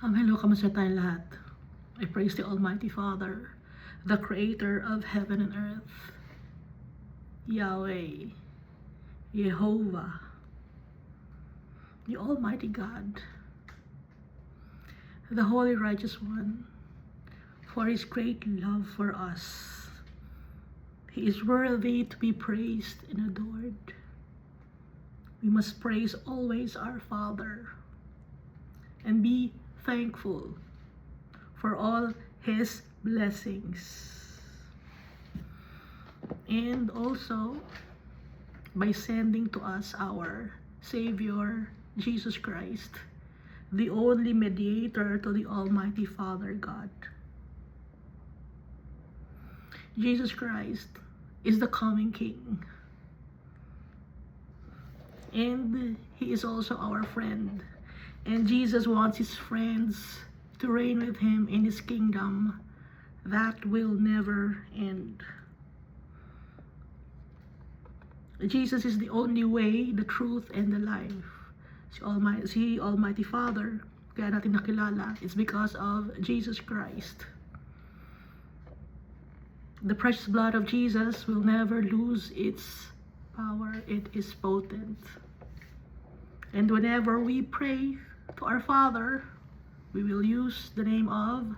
Hello, kamusta tayong lahat? I praise the Almighty Father, the Creator of heaven and earth, Yahweh, Jehovah, the Almighty God, the Holy Righteous One, for His great love for us. He is worthy to be praised and adored. We must praise always our Father and be thankful for all His blessings. And also, by sending to us our Savior, Jesus Christ, the only mediator to the Almighty Father God. Jesus Christ is the coming King. And He is also our friend. And Jesus wants His friends to reign with Him in His kingdom that will never end. Jesus is the only way, the truth, and the life. Si Almighty Father, kaya natin nakilala, it's because of Jesus Christ. The precious blood of Jesus will never lose its power. It is potent. And whenever we pray to our Father, we will use the name of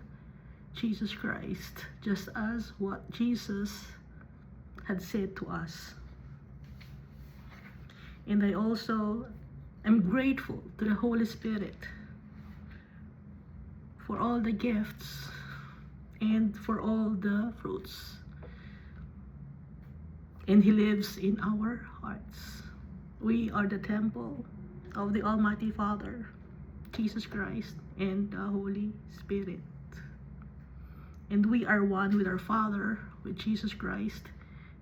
Jesus Christ, just as what Jesus had said to us. And I also am grateful to the Holy Spirit for all the gifts and for all the fruits. And He lives in our hearts. We are the temple of the Almighty Father, Jesus Christ, and the Holy Spirit. And we are one with our Father, with Jesus Christ,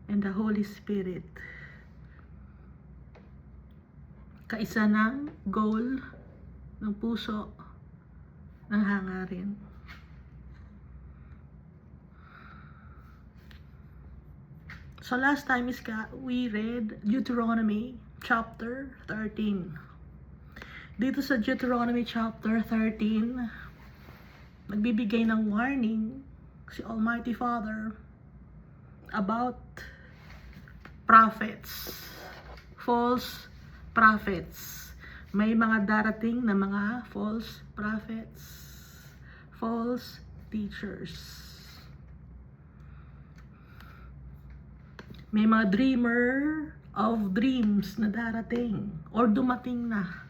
and the Holy Spirit. Kaisa ng goal ng puso ng hangarin. So last time we read Deuteronomy chapter 13. Dito sa Deuteronomy chapter 13, nagbibigay ng warning si Almighty Father about prophets, false prophets. May mga darating na mga false prophets, false teachers. May mga dreamer of dreams na darating or dumating na.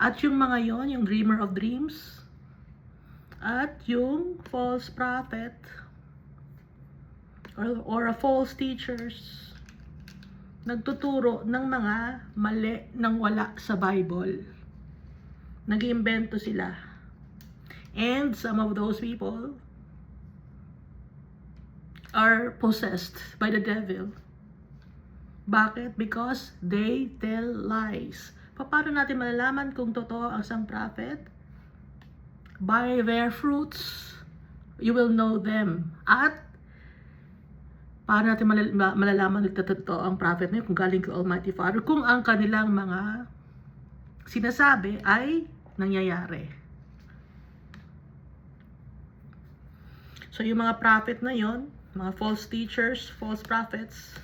At yung mga yon, yung dreamer of dreams, at yung false prophet, or a false teachers, nagtuturo ng mga mali nang wala sa Bible. Nag-iimbento sila. And some of those people are possessed by the devil. Bakit? Because they tell lies. Paano natin malalaman kung totoo ang isang prophet? By their fruits, you will know them. At paano natin malalaman kung totoo ang prophet na yun, kung galing kay Almighty Father, kung ang kanilang mga sinasabi ay nangyayari. So yung mga prophet na yon, mga false teachers, false prophets,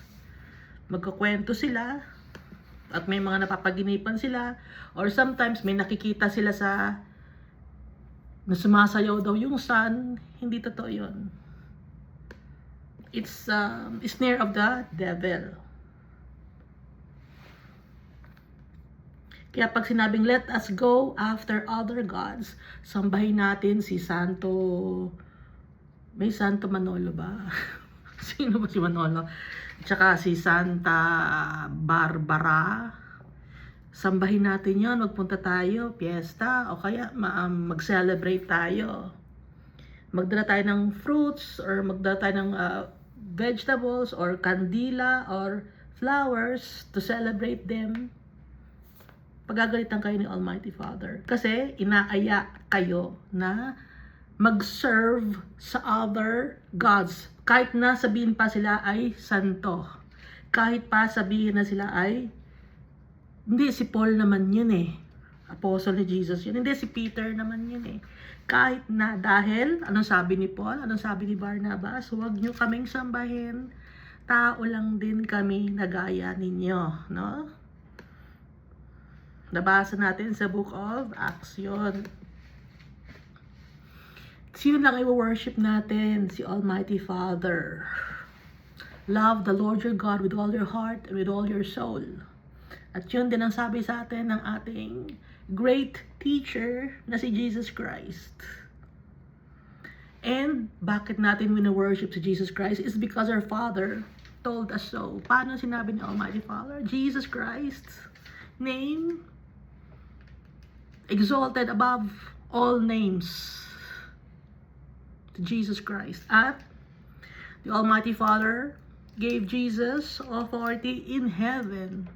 magkukwento sila, at may mga napapaginipan sila, or sometimes may nakikita sila na sumasayaw daw yung sun. Hindi totoo yun. It's snare of the devil. Kaya pag sinabing let us go after other gods, sambahin natin si Santo, may Santo Manolo ba? Sino ba si Manolo? Tsaka si Santa Barbara. Sambahin natin yon, magpunta tayo, piyesta, o kaya mag-celebrate tayo. Magdala tayo ng fruits, or magdala tayo ng vegetables, or kandila, or flowers to celebrate them. Pagagalitan kayo ni Almighty Father. Kasi inaaya kayo na mag-serve sa other gods. Kahit na sabihin pa sila ay santo. Kahit pa sabihin na sila ay, hindi, si Paul naman yun eh. Apostle ni Jesus yun. Hindi, si Peter naman yun eh. Kahit na dahil, anong sabi ni Paul, anong sabi ni Barnabas, huwag nyo kaming sambahin, tao lang din kami na gaya ninyo, no? Nabasa natin sa Book of Acts yun. Sino lang i-worship natin? Si Almighty Father. Love the Lord your God with all your heart and with all your soul. At yun din ang sabi sa atin ng ating great teacher na si Jesus Christ. And bakit natin wina-worship si Jesus Christ is because our Father told us so. Paano sinabi ni Almighty Father? Jesus Christ's name exalted above all names to Jesus Christ. At the Almighty Father gave Jesus authority in heaven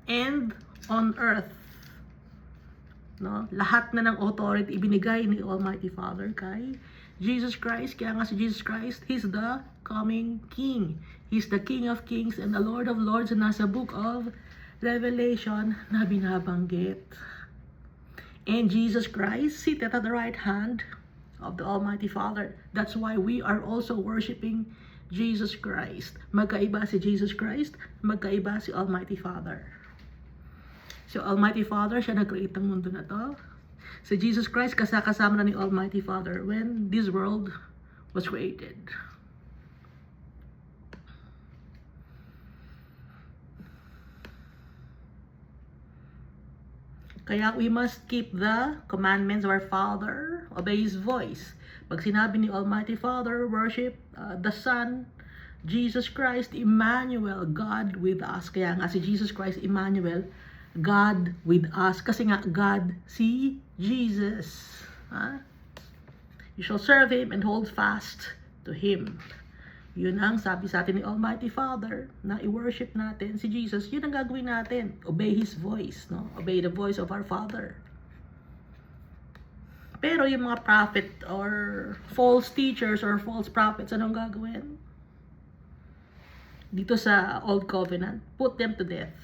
and on earth. No? Lahat na ng authority ibinigay ni Almighty Father kay Jesus Christ. Kaya nga si Jesus Christ, He's the coming King. He's the King of Kings and the Lord of Lords na nasa Book of Revelation na binabanggit. And Jesus Christ seated at the right hand of the Almighty Father. That's why we are also worshiping Jesus Christ. Magkaiba si Jesus Christ, magkaiba si Almighty Father. So Almighty Father, siya nag-create ng mundo na to. Si Jesus Christ, kasama na ni Almighty Father when this world was created. Kaya we must keep the commandments of our Father, obey His voice. Pag sinabi ni Almighty Father, worship the Son, Jesus Christ, Emmanuel, God with us. Kaya nga si Jesus Christ, Emmanuel, God with us. Kasi nga, God, si Jesus. You shall serve Him and hold fast to Him. Yun ang sabi sa atin ni Almighty Father, na i-worship natin si Jesus. Yun ang gagawin natin. Obey His voice. No? Obey the voice of our Father. Pero yung mga prophet or false teachers or false prophets, anong gagawin? Dito sa Old Covenant, put them to death.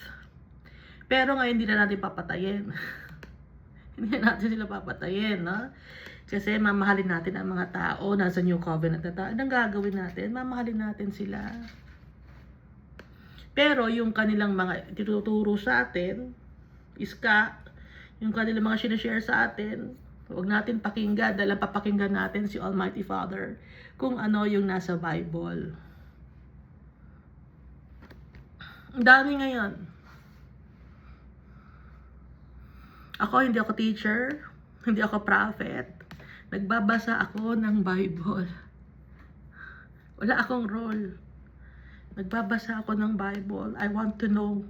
Pero ngayon hindi na natin papatayin. Hindi na natin sila papatayin, no? Kasi mamahalin natin ang mga tao nasa New Covenant na tao. Anong gagawin natin? Mamahalin natin sila. Pero yung kanilang mga tinuturo sa atin, yung kanilang mga sinashare sa atin, huwag natin pakinggan dahil papakinggan natin si Almighty Father kung ano yung nasa Bible. Ang dami ngayon. Ako, hindi ako teacher, hindi ako prophet. Nagbabasa ako ng Bible. Wala akong role. Nagbabasa ako ng Bible. I want to know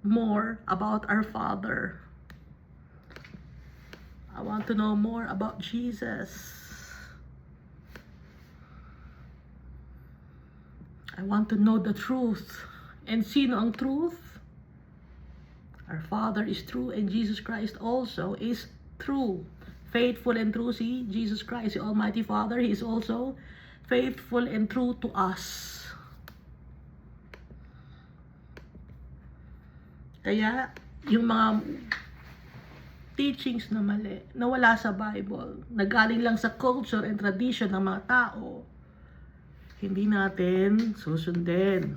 more about our Father. I want to know more about Jesus. I want to know the truth. And sino ang truth? Our Father is true and Jesus Christ also is true. Faithful and true si Jesus Christ, si Almighty Father. He is also faithful and true to us. Kaya, yung mga teachings na mali, na wala sa Bible, na galing lang sa culture and tradition ng mga tao, hindi natin susundin.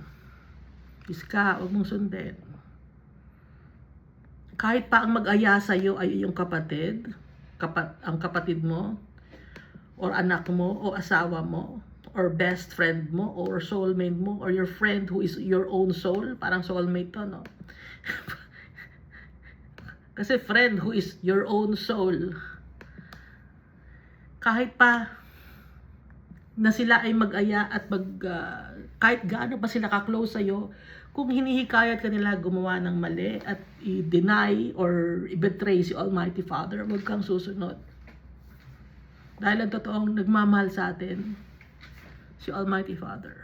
Huwag mong sundin. Kahit pa ang mag-aya sa'yo ay yung kapatid, ang kapatid mo, or anak mo, o asawa mo, or best friend mo, or soulmate mo, or your friend who is your own soul, parang soulmate to, no? Kasi friend who is your own soul, kahit pa na sila ay mag-aya at kahit gaano pa sila ka-close sa'yo, kung hinihikayat ka nila gumawa ng mali at i-deny or i-betray si Almighty Father, huwag kang susunod. Dahil ang totoong nagmamahal sa atin, si Almighty Father.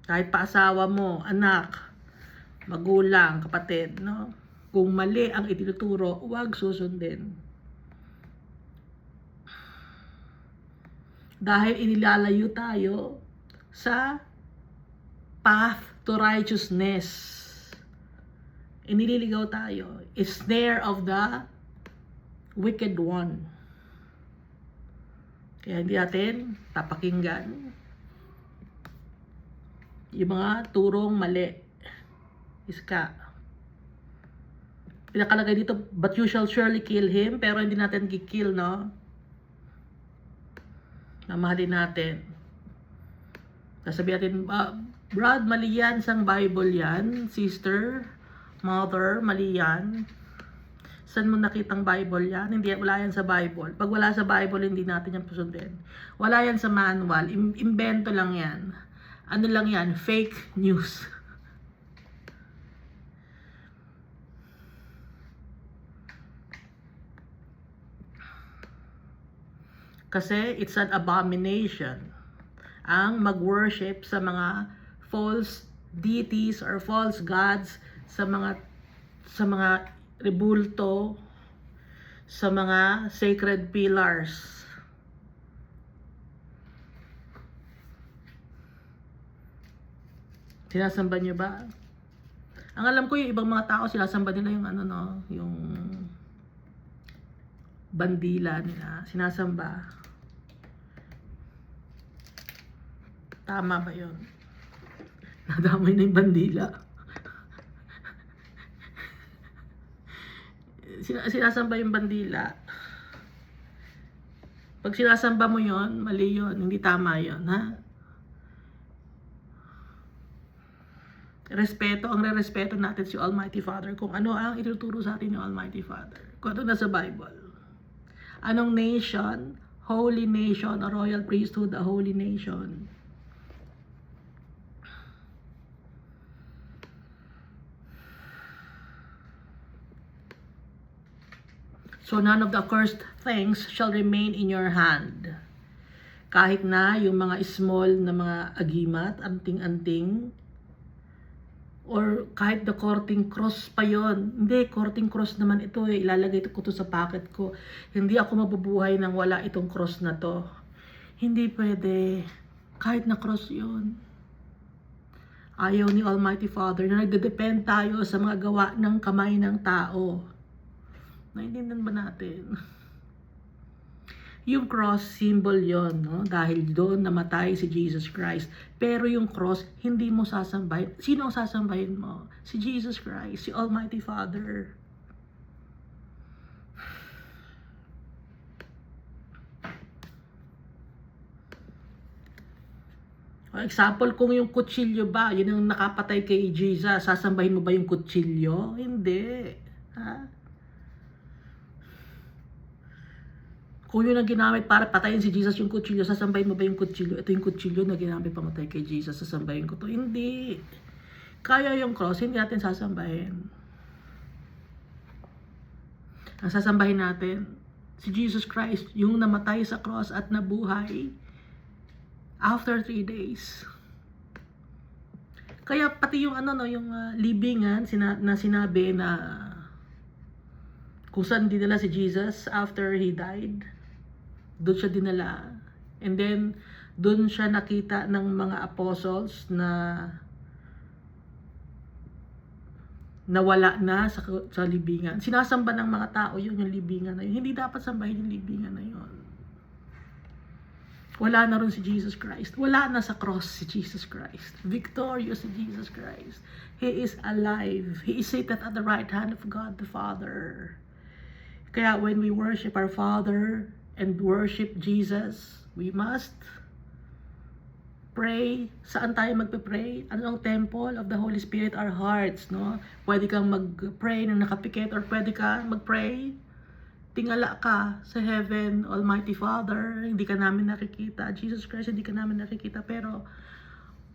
Kahit pa asawa mo, anak, magulang, kapatid, no? Kung mali ang itinuturo, huwag susundin. Dahil inilalayo tayo sa path to righteousness. Inililigaw tayo. A snare of the wicked one. Kaya hindi natin papakinggan yung mga turong mali. Iska. Pinakalagay dito, but you shall surely kill him, pero hindi natin kikill, no? Mamahalin natin. Sasabihin natin, Brad, mali yan, sang Bible yan. Sister, mother, mali yan. Saan mo nakitang Bible yan? Hindi, wala yan sa Bible. Pag wala sa Bible, hindi natin yan susundin. Wala yan sa manual. Invento lang yan. Ano lang yan? Fake news. Kasi it's an abomination ang mag-worship sa mga false deities or false gods, sa mga rebulto, sa mga sacred pillars. Sinasamba niyo ba? Ang alam ko, yung ibang mga tao sinasamba nila yung yung bandila nila, sinasamba. Tama ba yun? Nadamay na yung bandila. Sinasamba yung bandila. Pag sinasamba mo yon, mali yon, hindi tama yon, ha? Respeto, ang re-respeto natin si Almighty Father kung ano ang ituturo sa atin ni Almighty Father. Kung ano na sa Bible. Anong nation? Holy nation, a royal priesthood, a holy nation. So none of the accursed things shall remain in your hand. Kahit na yung mga small na mga agimat, anting-anting, or kahit the courting cross pa yon. Hindi, courting cross naman ito eh. Ilalagay ko to sa pocket ko. Hindi ako mabubuhay nang wala itong cross na to. Hindi pwede. Kahit na cross yon. Ayaw ni Almighty Father na nagde-depend tayo sa mga gawa ng kamay ng tao. Naintindihan ba natin? Yung cross, symbol yon, no? Dahil doon namatay si Jesus Christ. Pero yung cross, hindi mo sasambahin. Sino ang sasambahin mo? Si Jesus Christ, si Almighty Father. Example, kung yung kutsilyo ba, yun ang nakapatay kay Jesus, sasambahin mo ba yung kutsilyo? Hindi. Ha? Kung yun ang ginamit para patayin si Jesus yung kutsilyo, sasambahin mo ba yung kutsilyo? Ito yung kutsilyo na ginamit pamatay kay Jesus, sasambahin ko to? Hindi. Kaya yung cross, hindi natin sasambahin. Ang sasambahin natin, si Jesus Christ, yung namatay sa cross at nabuhay after 3 days. Kaya pati yung yung libingan na sinabi na kung saan dinala si Jesus after he died, doon siya dinala. And then, doon siya nakita ng mga apostles na nawala na sa libingan. Sinasamba ng mga tao yung libingan na yun. Hindi dapat sambahin yung libingan na yun. Wala na rin si Jesus Christ. Wala na sa cross si Jesus Christ. Victorious si Jesus Christ. He is alive. He is seated at the right hand of God the Father. Kaya when we worship our Father and worship Jesus, we must pray. Saan tayo magpe-pray? Ano ang temple of the Holy Spirit? Our hearts, no? Pwede kang mag-pray na nakapikit or pwede ka mag-pray. Tingala ka sa heaven, Almighty Father. Hindi ka namin nakikita. Jesus Christ, hindi ka namin nakikita. Pero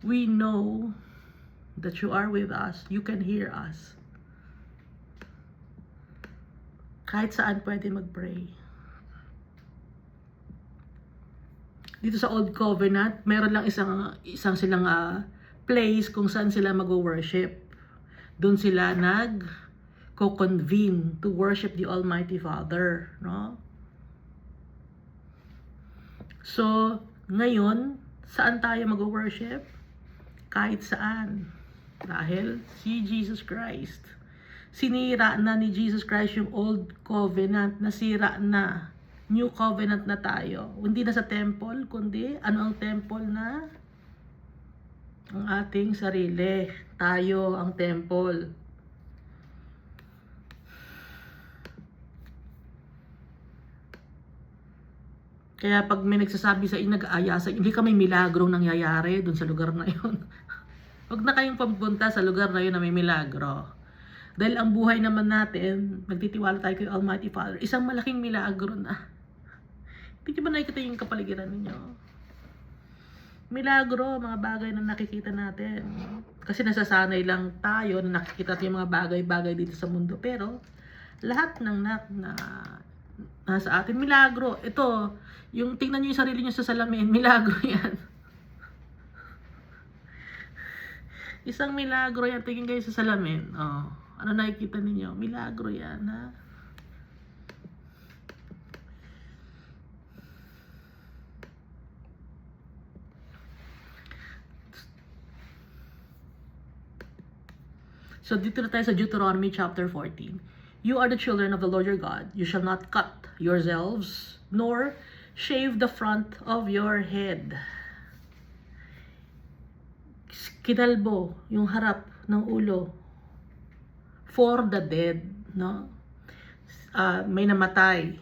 we know that you are with us. You can hear us. Kahit saan pwede mag-pray. Dito sa Old Covenant, meron lang isang silang place kung saan sila mag-worship. Doon sila nag-convene to worship the Almighty Father, no? So, ngayon, saan tayo mag-worship? Kahit saan. Dahil si Jesus Christ, Sinira na ni Jesus Christ yung old covenant, nasira na. New covenant na tayo. Hindi na sa temple, kundi ano ang temple na? Ang ating sarili. Tayo ang temple. Kaya pag may nagsasabi sa inyo, nag-aaya sa inyo, hindi ka may milagrong nangyayari dun sa lugar na yun. Huwag na kayong pagpunta sa lugar na yun na may milagro. Dahil ang buhay naman natin, magtitiwala tayo kay Almighty Father, isang malaking milagro na. Hindi ba nakikita yung kapaligiran ninyo? Milagro, mga bagay na nakikita natin. Kasi nasasanay lang tayo na nakikita yung mga bagay-bagay dito sa mundo. Pero, lahat ng nasa atin, milagro. Ito, yung tingnan nyo yung sarili nyo sa salamin, milagro yan. Isang milagro yan. Tingin kayo sa salamin. Oh, ano nakikita ninyo? Milagro yan, ha? So, dito na tayo sa Deuteronomy chapter 14. You are the children of the Lord your God. You shall not cut yourselves, nor shave the front of your head. Kinalbo, yung harap ng ulo. For the dead, no? May namatay.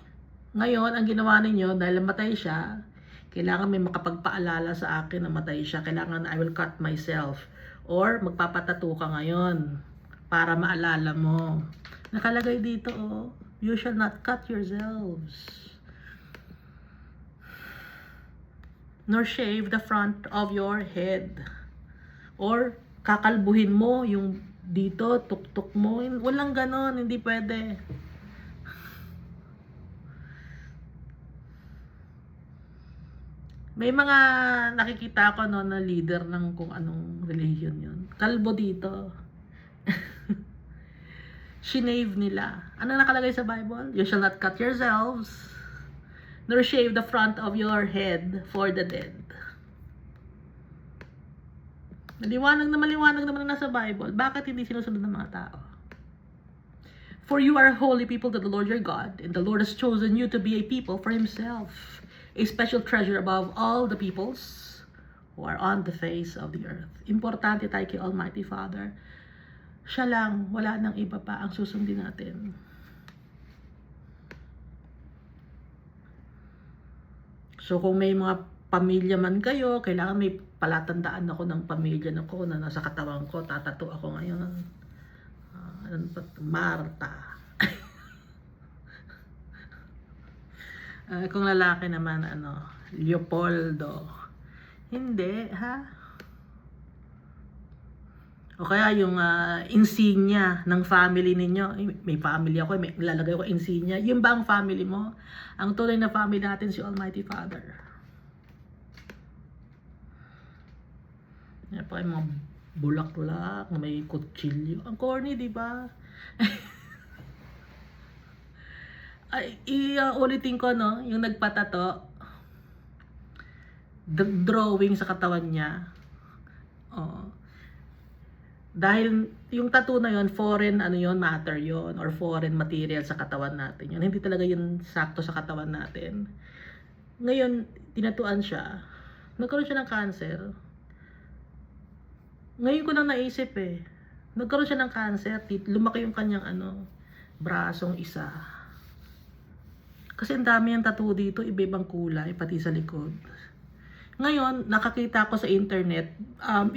Ngayon, ang ginawa ninyo, dahil namatay siya, kailangan may makapagpaalala sa akin na matay siya. Kailangan I will cut myself. Or magpapatato ka ngayon para maalala mo. Nakalagay dito, oh, you shall not cut yourselves, nor shave the front of your head. Or kakalbuhin mo yung dito, tuktok mo. Walang ganon, hindi pwede. May mga nakikita ko no, na leader ng kung anong religion yun. Kalbo dito. Shinave nila. Ano nakalagay sa Bible? You shall not cut yourselves, nor shave the front of your head for the dead. Maliwanag naman na nasa Bible. Bakit hindi sinusunod ng mga tao? For you are a holy people to the Lord your God, and the Lord has chosen you to be a people for himself, a special treasure above all the peoples who are on the face of the earth. Importante tayo kay Almighty Father. Siya lang, wala nang iba pa ang susundin natin. So kung may mga pamilya man kayo, kailangan may palatandaan ako ng pamilya na ko na nasa katawan ko, tatato ako ngayon. Ano pa? Marta. Kung lalaki naman, Leopoldo. Hindi, ha? O kaya yung insignia ng family ninyo. May family ako, may lalagay ko insignia. Yung ba ang family mo? Ang tunay na family natin si Almighty Father. Yan pa yung mga bulaklak, may kutsilyo. Ang corny, di ba? Ulitin ko, no? Yung nagpatato, drawing sa katawan niya. Oh. Dahil yung tattoo na yon, foreign matter yon, or foreign material sa katawan natin yun. Hindi talaga yun sakto sa katawan natin. Ngayon, tinatuan siya. Nagkaroon siya ng cancer. Ngayon ko lang naisip Nagkaroon siya ng cancer. Lumaki yung kanyang brasong isa. Kasi ang dami yung tattoo dito, iba-ibang kulay, pati sa likod. Ngayon, nakakita ko sa internet,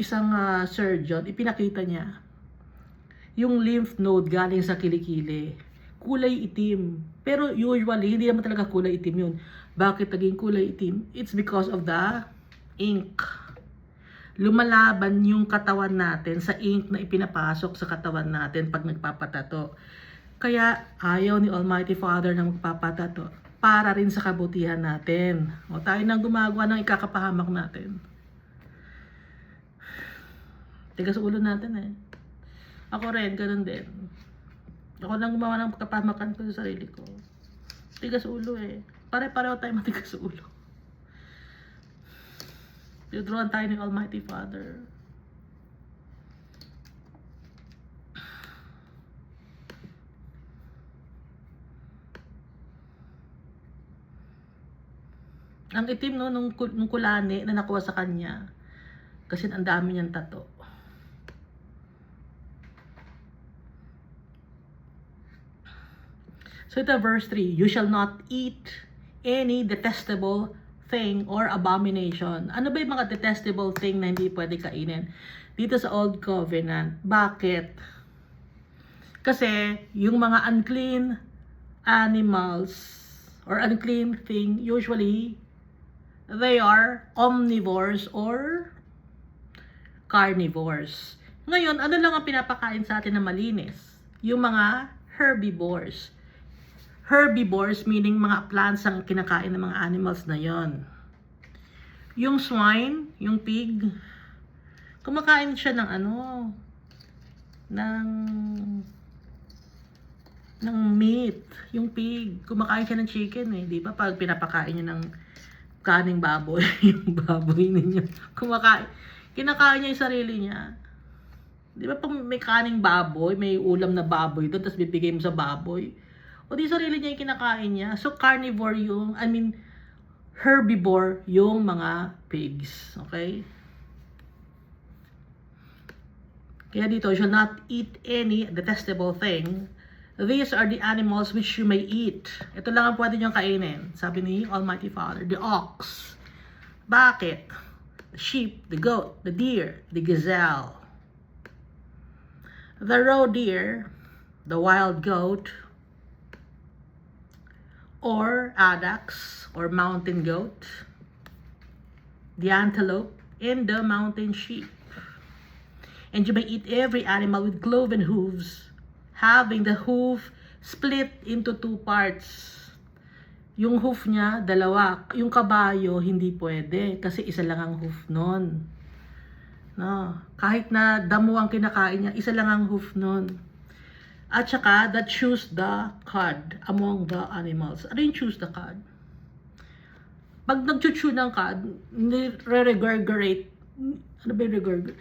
isang surgeon, ipinakita niya yung lymph node galing sa kilikili. Kulay itim. Pero usually, hindi naman talaga kulay itim yun. Bakit naging kulay itim? It's because of the ink. Lumalaban yung katawan natin sa ink na ipinapasok sa katawan natin pag nagpapatato. Kaya ayaw ni Almighty Father na magpapatato para rin sa kabutihan natin. O tayo nang gumagawa ng ikakapahamak natin. Tigas ulo natin Ako rin, ganun din. Ako lang gumawa ng kapahamakan ko sa sarili ko. Tigas ulo Pare-pareho tayo matigas ulo. Tinuturuan tayo ng Almighty Father. Ang itim no, nung kulani na nakuha sa kanya. Kasi ang dami niyang tato. So ito verse 3, you shall not eat any detestable thing or abomination. Ano ba yung mga detestable thing na hindi pwede kainin? Dito sa Old Covenant. Bakit? Kasi yung mga unclean animals or unclean thing, usually they are omnivores or carnivores. Ngayon, ano lang ang pinapakain sa atin na malinis? Yung mga herbivores. Herbivores meaning mga plants ang kinakain ng mga animals na yon. Yung swine, yung pig, kumakain siya ng ng meat. Yung pig, kumakain siya ng chicken eh, di ba? Pag pinapakain niya ng kaning baboy, yung baboy ninyo, kinakain niya yung sarili niya. Di ba pag may kaning baboy, may ulam na baboy doon, tapos bibigay mo sa baboy, o di sarili niya yung kinakain niya. So carnivore herbivore yung mga pigs. Okay? Kaya dito, you shall not eat any detestable thing. These are the animals which you may eat. Ito lang ang pwede niyong kainin. Sabi ni Almighty Father. The ox. Bakit? The sheep, the goat, the deer, the gazelle. The roe deer, the wild goat, or addax, or mountain goat, the antelope, and the mountain sheep. And you may eat every animal with cloven hooves, having the hoof split into 2 parts. Yung hoof niya, dalawa. Yung kabayo, hindi pwede, kasi isa lang ang hoof nun. No? Kahit na damo ang kinakain niya, isa lang ang hoof nun. At saka, that chews the cud among the animals. Ano yung chews the cud? Pag nag-chew ng cud, regurgirate. Ano ba yung regurgirate?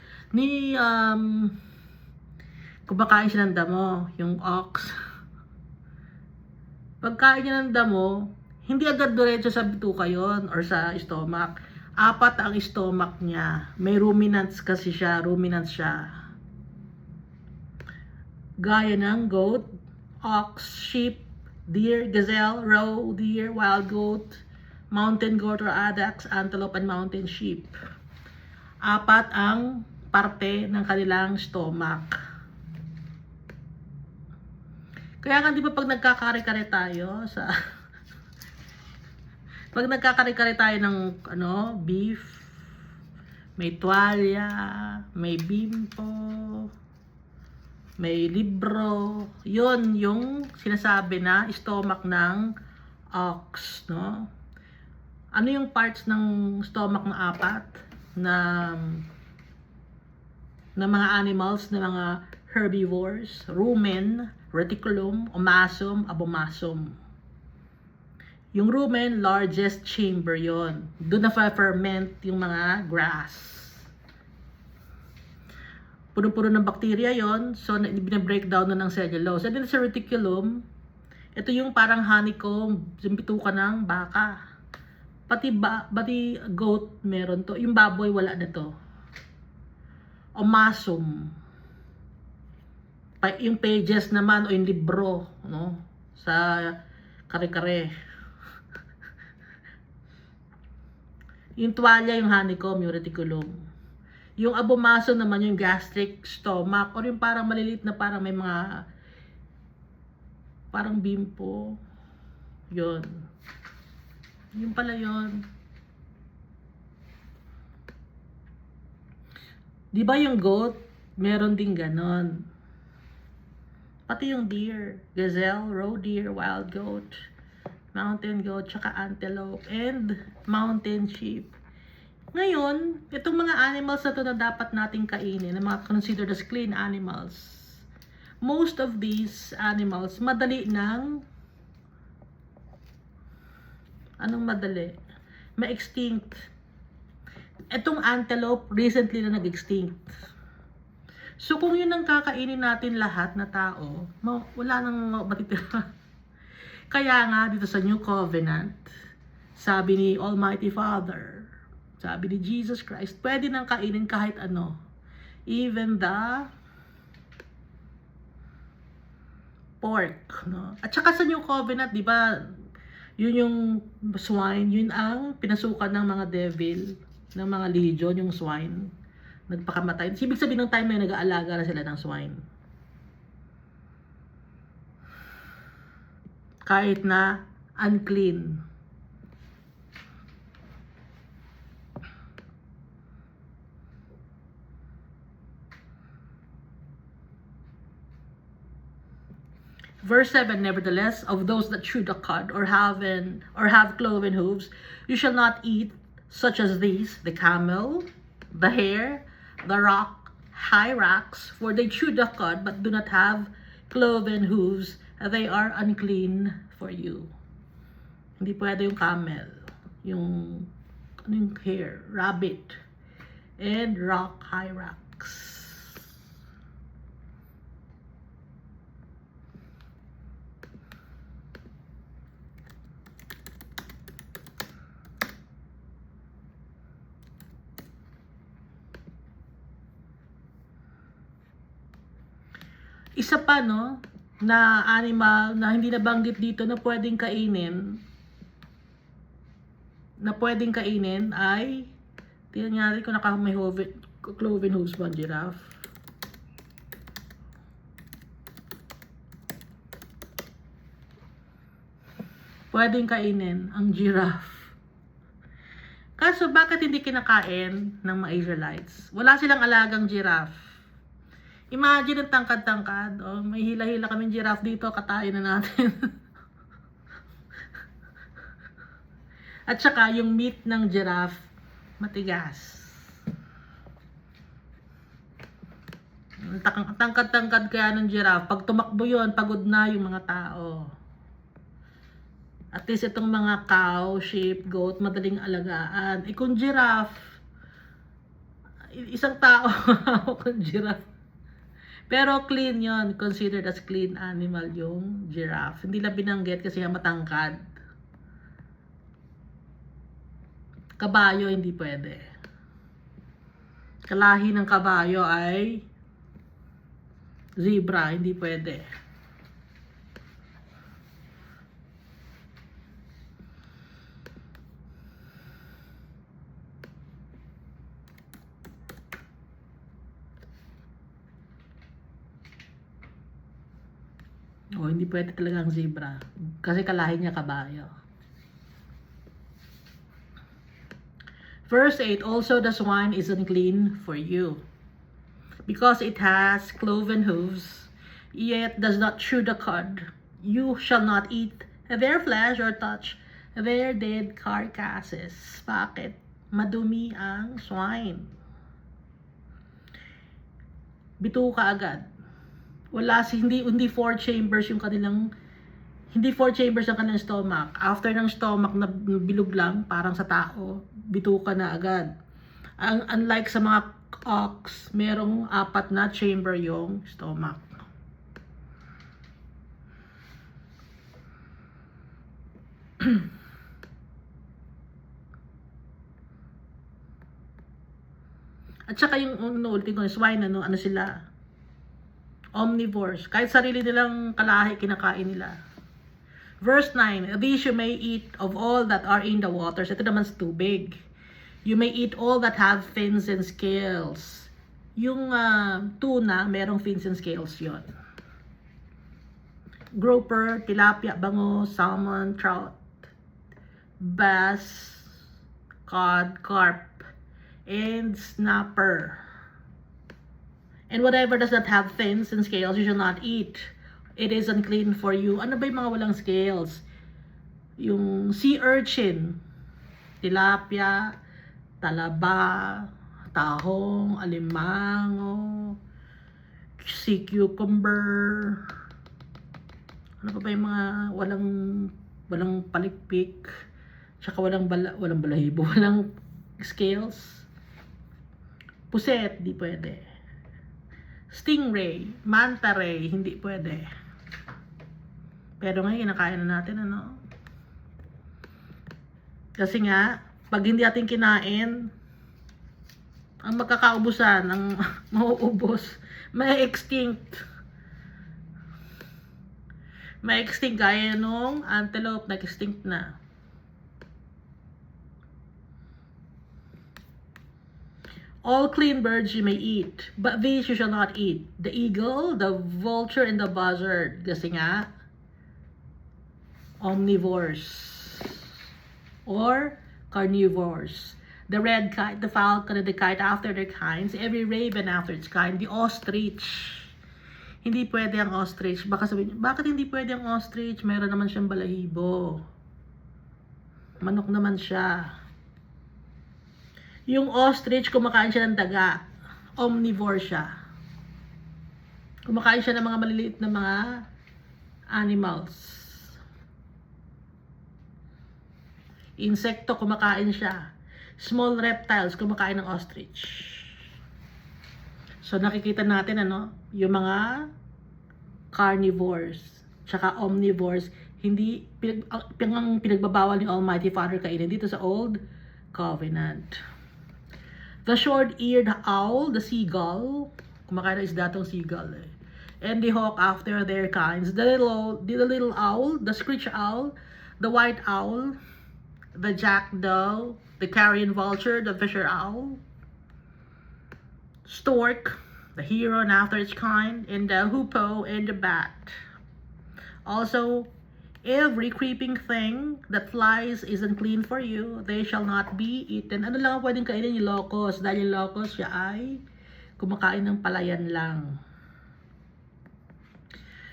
Kumakain siya ng damo, yung ox. Pagkain niya ng damo, hindi agad diretso sa bituka yon or sa stomach. 4 ang stomach niya. May ruminants kasi siya, gaya ng goat, ox, sheep, deer, gazelle, roe, deer, wild goat, mountain goat or addax, antelope, and mountain sheep. 4 ang parte ng kanilang stomach. Kaya nga di ba pag nagkakare-kare tayo sa pag nagkakare-kare tayo ng beef, may tuwalya, may bimpo, may libro, yon yung sinasabi na stomach ng ox, no? Ano yung parts ng stomach na 4 na mga animals, na mga herbivores? Rumen, reticulum, omasum, abomasum. Yung rumen, largest chamber yon. Doon na-ferment yung mga grass. Puno-puno ng bakterya yon, so binabreakdown na ng cellulose. And then sa reticulum, ito yung parang honeycomb, yung bituka ng baka. Pati goat meron to. Yung baboy wala na to. Omasum. Yung pages naman o yung libro, no? Sa kare-kare. Yung tuwalya, yung honeycomb, yung reticulum. Yung abomasum naman yung gastric stomach or yung parang maliliit na parang may mga parang bimpo. Yun. Yung pala yun. Di ba yung goat, meron din ganon. Pati yung deer, gazelle, roe deer, wild goat, mountain goat, tsaka antelope, and mountain sheep. Ngayon, itong mga animals na ito na dapat nating kainin, na mga considered as clean animals, most of these animals, madali ng, ma-extinct. Itong antelope, recently na nag-extinct. So, kung yun ang kakainin natin lahat na tao, wala nang matitira. Kaya nga, dito sa New Covenant, Sabi ni Almighty Father, sabi ni Jesus Christ, pwede nang kainin kahit ano. Even the pork, no? At saka sa New Covenant, di ba, yun yung swine, yun ang pinasukan ng mga devil, ng mga legion, yung swine. Nagpakamatay. Ibig sabihin ng time na nag-aalaga na sila ng swine. Kahit na unclean. Verse 7, nevertheless, of those that chew the cud or have cloven hooves, you shall not eat such as these, the camel, the hare, the hyrax, for they chew the cud but do not have cloven hooves, they are unclean for you. Hindi pwede yung camel, yung hare, rabbit, and hyrax. Isa pa, no, na animal na hindi nabanggit dito na pwedeng kainin, ay, tingnan natin kung may cloven hooves ba ang giraffe. Pwedeng kainin ang giraffe. Kaso, bakit hindi kinakain ng mga Israelites? Wala silang alagang giraffe. Imagine ang tangkad-tangkad. Oh, may hila-hila kaming giraffe dito, katayin na natin. At saka yung meat ng giraffe, matigas. Tangkad-tangkad kaya ng giraffe. Pag tumakbo yun, pagod na yung mga tao. At least itong mga cow, sheep, goat, madaling alagaan. Kung giraffe, isang tao kung giraffe. Pero clean yon, considered as clean animal yung giraffe. Hindi lang binanggit kasi matangkad. Kabayo hindi pwede. Kalahi ng kabayo ay zebra, hindi pwede. O, hindi pwede talaga ang zebra. Kasi kalahi niya kabayo. Verse 8, also the swine is unclean for you, because it has cloven hooves, yet does not chew the cud. You shall not eat their flesh or touch their dead carcasses. Bakit? Madumi ang swine. Bituka agad. Hindi four chambers ang kanilang stomach. After ng stomach na bilog lang, parang sa tao, bituka na agad. Unlike sa mga ox, merong 4 na chamber yung stomach. At saka yung ultimo swine, ano sila? Omnivores. Kahit sarili nilang kalahi, kinakain nila. Verse 9, these you may eat of all that are in the waters. Ito naman sa tubig. You may eat all that have fins and scales. Yung tuna, merong fins and scales yon. Grouper, tilapia, bango, salmon, trout, bass, cod, carp, and snapper. And whatever does not have fins and scales, you shall not eat. It is unclean for you. Ano ba yung mga walang scales? Yung sea urchin, tilapia, talaba, tahong, alimango, sea cucumber. Ano pa ba yung mga walang palikpik, tsaka walang balahibo, walang scales? Puset, di pwede. Stingray, manta ray, hindi pwede. Pero ngayon, kinakain na natin, ano? Kasi nga, pag hindi natin kinain, ang magkakaubusan, ang mauubos, may extinct. May extinct gaya nung antelope, na-extinct na. All clean birds you may eat, but these you shall not eat. The eagle, the vulture, and the buzzard. Kasi nga, omnivores. Or carnivores. The red kite, the falcon, and the kite after their kinds. Every raven after its kind. The ostrich. Hindi pwede ang ostrich. Baka sabihin, bakit hindi pwede ang ostrich? Meron naman siyang balahibo. Manok naman siya. Yung ostrich, kumakain siya ng daga. Omnivore siya. Kumakain siya ng mga maliliit na mga animals. Insekto, kumakain siya. Small reptiles, kumakain ng ostrich. So, nakikita natin, yung mga carnivores, tsaka omnivores, hindi, pinagbabawal ni Almighty Father kainin dito sa Old Covenant. The short-eared owl, the seagull, kumakain ng isda tong seagull and the hawk after their kinds, the little owl, the screech owl, the white owl, the jackdaw, the carrion vulture, the fisher owl, stork, the heron after its kind, and the hoopoe and the bat. Also, every creeping thing that flies is unclean for you. They shall not be eaten. Ano lang ang pwedeng kainin yung locust? Dahil yung locust siya ay kumakain ng palayan lang.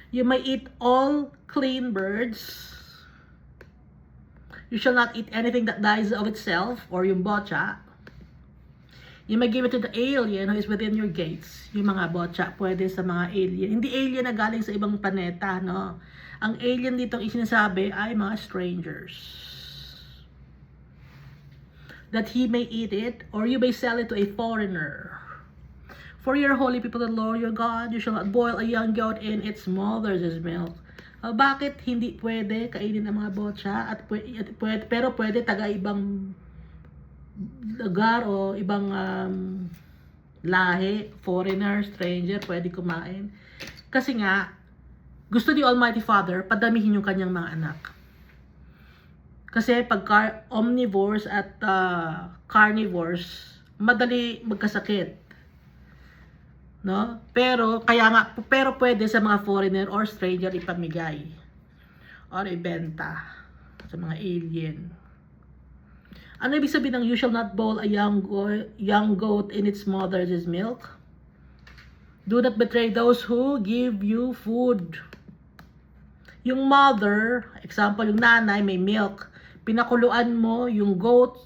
You may eat all clean birds. You shall not eat anything that dies of itself, or yung botcha. You may give it to the alien who is within your gates. Yung mga botcha, pwede sa mga alien. Hindi alien na galing sa ibang planeta, no? Ang alien dito isinasabi ay mga strangers. That he may eat it, or you may sell it to a foreigner. For your holy people, the Lord your God, you shall not boil a young goat in its mother's milk. Bakit hindi pwede kainin ang mga botcha? Pero pwede taga-ibang lugar o ibang lahi, foreigner, stranger, pwede kumain. Kasi nga, gusto ni Almighty Father, padamihin yung kanyang mga anak. Kasi pag omnivores at carnivores, madali magkasakit. No? Pero pwede sa mga foreigner or stranger ipamigay or ibenta sa mga alien. Ano ibig sabihin ng you shall not boil a young goat in its mother's milk? Do not betray those who give you food. Yung mother, example, yung nanay may milk, pinakuluan mo yung goat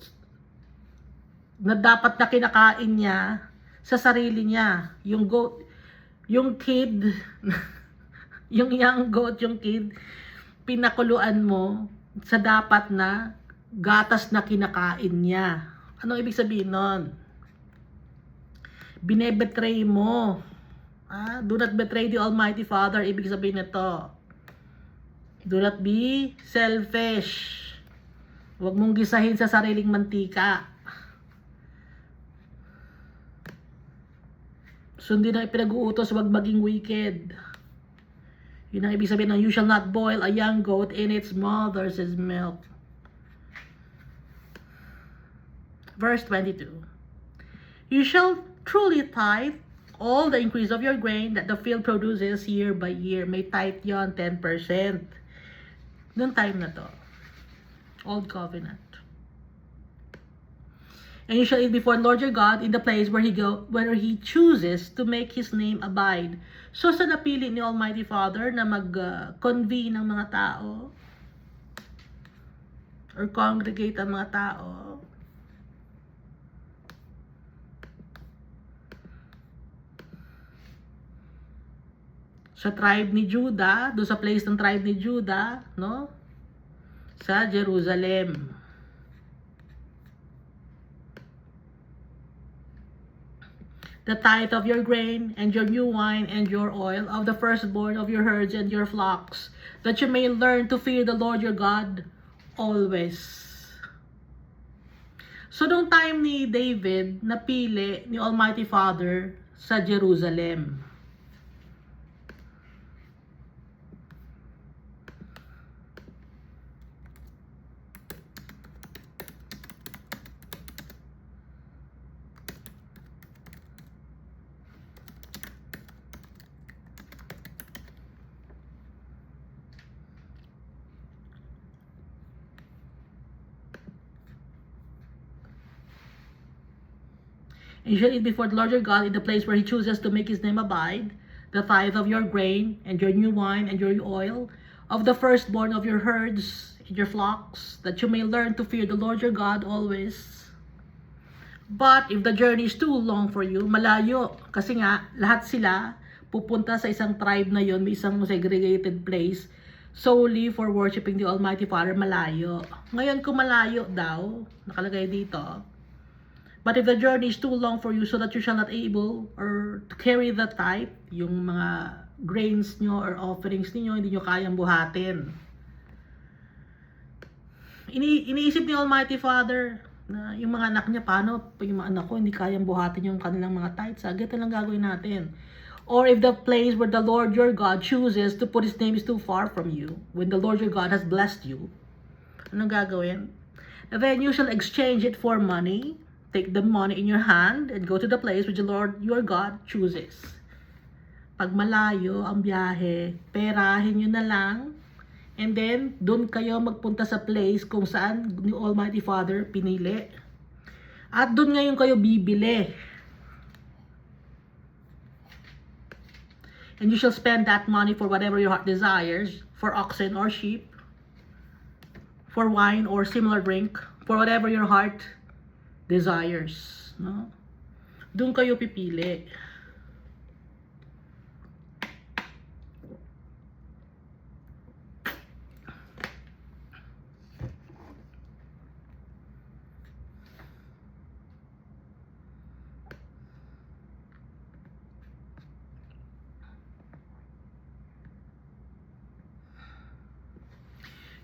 na dapat na kinakain niya sa sarili niya. Yung goat, yung kid, yung young goat, yung kid, pinakuluan mo sa dapat na gatas na kinakain niya. Ano ibig sabihin nun? Binebetray mo. Do not betray the Almighty Father. Ibig sabihin nito, do not be selfish. Huwag mong gisahin sa sariling mantika. Sundin ang ipinag-uutos, huwag maging wicked. Yun ang ibig sabihin ng you shall not boil a young goat in its mother's milk. Verse 22. You shall truly tithe all the increase of your grain that the field produces year by year. May tithe yon, 10%. Noong time na to. Old Covenant. And you shall eat before the Lord your God in the place where he chooses to make his name abide. So sa napili ni Almighty Father na mag-convene ng mga tao or congregate ang mga tao, sa tribe ni Judah, do sa place ng tribe ni Judah, no? Sa Jerusalem. The tithe of your grain, and your new wine, and your oil, of the firstborn of your herds and your flocks, that you may learn to fear the Lord your God always. So, nung time ni David, napili ni Almighty Father sa Jerusalem. And you shall eat before the Lord your God in the place where he chooses to make his name abide, the tithe of your grain, and your new wine, and your oil, of the firstborn of your herds and your flocks, that you may learn to fear the Lord your God always. But if the journey is too long for you, malayo, kasi nga, lahat sila pupunta sa isang tribe na yon, may isang segregated place, solely for worshiping the Almighty Father, malayo. Ngayon, kung malayo daw, nakalagay dito, but if the journey is too long for you so that you shall not able or to carry the tithe, yung mga grains nyo or offerings niyo hindi nyo kayang buhatin. Iniisip ni Almighty Father na yung mga anak niya, paano yung mga anak ko hindi kayang buhatin yung kanilang mga tithes? Agad lang gagawin natin. Or if the place where the Lord your God chooses to put his name is too far from you, when the Lord your God has blessed you, anong gagawin? And then you shall exchange it for money. Take the money in your hand and go to the place which the Lord your God chooses. Pag malayo ang biyahe, perahin nyo na lang, and then doon kayo magpunta sa place kung saan ni Almighty Father pinili. At doon ngayon kayo bibili. And you shall spend that money for whatever your heart desires, for oxen or sheep, for wine or similar drink, for whatever your heart desires, no? Doon kayo pipili.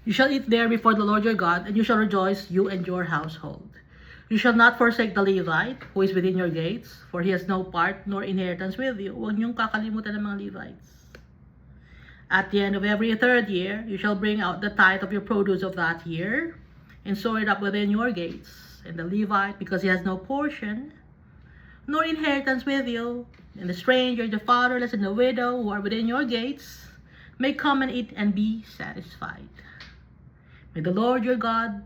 You shall eat there before the Lord your God, and you shall rejoice, you and your household. You shall not forsake the Levite, who is within your gates, for he has no part nor inheritance with you. Huwag niyong kakalimutan ng mga Levites. At the end of every third year, you shall bring out the tithe of your produce of that year, and store it up within your gates. And the Levite, because he has no portion, nor inheritance with you, and the stranger, the fatherless, and the widow, who are within your gates, may come and eat and be satisfied. May the Lord your God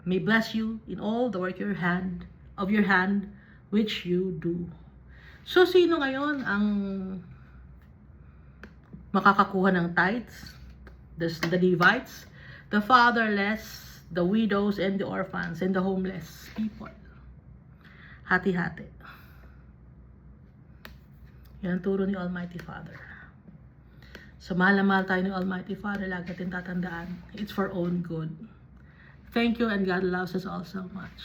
may bless you in all the work of your hand which you do. So, sino ngayon ang makakakuha ng tithes? The Levites, the fatherless, the widows, and the orphans, and the homeless people. Hati-hati. Yan ang turo ni Almighty Father. So, mahal na mahal tayo ni Almighty Father. Lagi natin tatandaan, it's for own good. Thank you, and God loves us all so much.